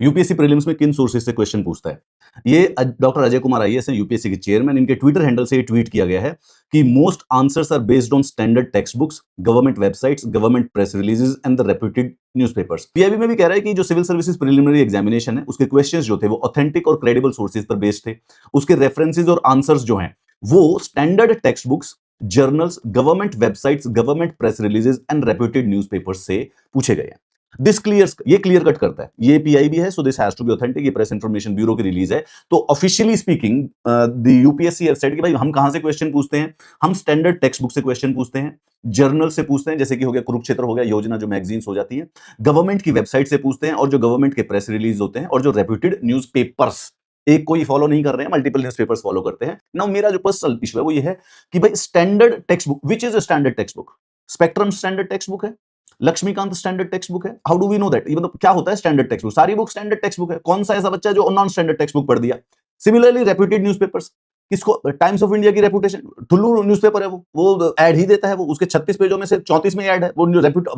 UPSC prelims में किन sources से क्वेश्चन पूछता है? ये डॉक्टर अजय कुमार आईएएस हैं, यूपीएससी के चेयरमैन। इनके ट्विटर हैंडल से ये ट्वीट किया गया है कि most answers are based on standard text books, government websites, government press releases and the reputed newspapers. PIB में भी कह रहा है कि जो सिविल सर्विसेज प्रिलिमिनरी एग्जामिनेशन है उसके क्वेश्चंस जो थे वो ऑथेंटिक और क्रेडिबल सोर्सेज पर बेस्ड थे। उसके रेफरेंसेज और आंसर्स जो हैं वो standard text books, journals, government websites, government press releases and reputed newspapers से पूछे गए हैं। दिस क्लियर्स, ये क्लियर कट करता है, ये पीआईबी है, so this has to be authentic. ये प्रेस इंफॉर्मेशन ब्यूरो की रिलीज है। तो officially speaking the UPSC have said कि भाई हम कहां से क्वेश्चन पूछते हैं? हम स्टैंडर्ड टेक्स्ट बुक से क्वेश्चन पूछते हैं, जर्नल से पूछते हैं, जैसे कि हो गया कुरुक्षेत्र, हो गया योजना, जो मैगजीन्स हो जाती हैं, गवर्नमेंट की वेबसाइट से पूछते हैं, और जो गवर्नमेंट के प्रेस रिलीज होते हैं, और जो रेप्यूटेड न्यूज़पेपर्स, एक कोई फॉलो नहीं कर रहे हैं, मल्टीपल न्यूज़पेपर्स फॉलो करते हैं। नाउ मेरा जो पर्सनल इशू है वो ये है कि भाई standard text book, which is a standard text book? Spectrum standard text book है, लक्ष्मीकांत स्टैंडर्ड टेक्स्ट बुक है। How do we know that? मतलब क्या होता है स्टैंडर्ड टेक्स्ट बुक? सारी बुक स्टैंडर्ड टेक्स्ट बुक है। कौन सा ऐसा बच्चा जो नॉन स्टैंडर्ड टेक्स्ट बुक पढ़ दिया? सिमिलरली रेप्यूटेड न्यूज़पेपर्स, किसको? टाइम्स ऑफ इंडिया की रेपुटेशन, ठुल्लू न्यूज़पेपर है वो ऐड ही देता है, वो उसके 36 पेजों में से 34 में ऐड है, वो रेप्यूट,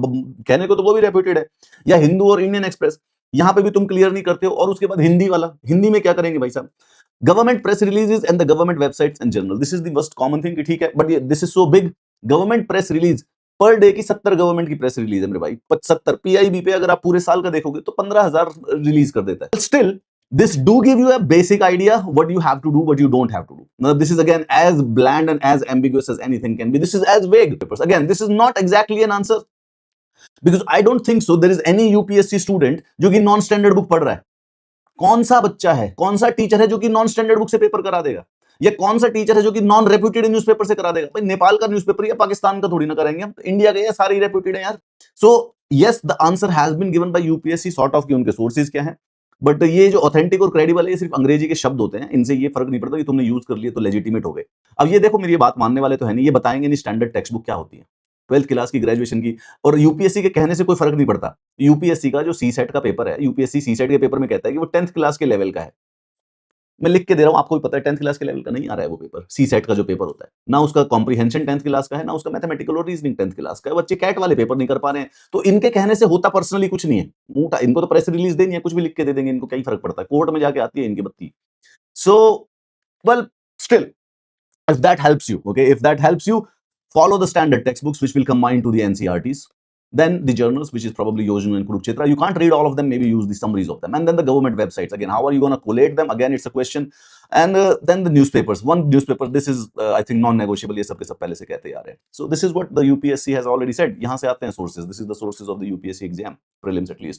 कहने को तो वो भी रेप्यूटेड है। या हिंदू और इंडियन एक्सप्रेस, यहां पे भी तुम क्लियर नहीं करते हो। और उसके बाद हिंदी वाला, हिंदी में क्या करेंगे भाई साहब? Government press releases and the government websites and journal, this is the most common thing कि ठीक है, but this is so big. Government press release per day की 70 गवर्नमेंट की प्रेस रिलीज है मेरे भाई, 70। पीआईबी पे अगर आप पूरे साल का देखोगे तो 15,000 रिलीज कर देता है। Still this do give you a basic idea what you have to do, what you don't have to do. Now this is again as bland and as ambiguous as anything can be. This is as vague. Again, this is not exactly an answer, because I don't think so there is any UPSC student जो कि non standard book पढ़ रहा है। कौन सा बच्चा है, कौन सा टीचर है जो कि नॉन स्टैंडर्ड बुक से पेपर करा देगा? या कौन सा टीचर है जो कि नॉन रेप्यूटेड न्यूज़पेपर से करा देगा? भाई नेपाल का न्यूज़पेपर या पाकिस्तान का थोड़ी ना कराएंगे हम, इंडिया के सारे रेप्यूटेड है यार। So yes, the answer has been given by UPSC, sort of कि उनके सोर्सेज क्या है। बट ये जो ऑथेंटिक और क्रेडिबल है, ये सिर्फ अंग्रेजी के शब्द होते हैं, इनसे ये फर्क नहीं पड़ता कि तुमने यूज कर लिए तो लेजिटिमेट हो गए। अब ये देखो, मेरी ये बात मानने वाले तो है नहीं, ये बताएंगे नहीं स्टैंडर्ड टेक्स्ट बुक क्या होती है, 12th क्लास की, ग्रेजुएशन की। और यूपीएससी के कहने से कोई फर्क नहीं पड़ता। यूपीएससी का जो सी सेट का पेपर है, यूपीएससी सी सेट के पेपर में कहता है कि वो 10th क्लास के लेवल का है। मैं लिख के दे रहा हूं, आपको भी पता है 10th क्लास के लेवल का नहीं आ रहा है वो पेपर। सी सेट का जो पेपर होता है ना, उसका कॉम्प्रिहेंशन 10th क्लास का है, ना उसका मैथमेटिकल और रीजनिंग 10th क्लास का है। बच्चे कैट वाले पेपर नहीं कर पा रहे हैं, तो इनके कहने से होता पर्सनली कुछ नहीं है। मोटा, इनको तो प्रेस रिलीज देनी है, कुछ भी लिख के दे देंगे, इनको क्या ही फर्क पड़ता है, कोर्ट में जाके आती है इनकी बत्ती। So well, still, if that helps you, okay, if that helps you, follow the standard textbooks which will combine to the NCRTs, then the journals, which is probably Yojana and Kurukshetra. You can't read all of them, maybe use the summaries of them, and then the government websites. Again, how are you going to collate them? Again, it's a question. And then the newspapers, one newspaper, this is I think non-negotiable, ये सब के सब पहले से कहते आ रहे हैं. So this is what the UPSC has already said. यहाँ से आते हैं sources. This is the sources of the UPSC exam prelims at least.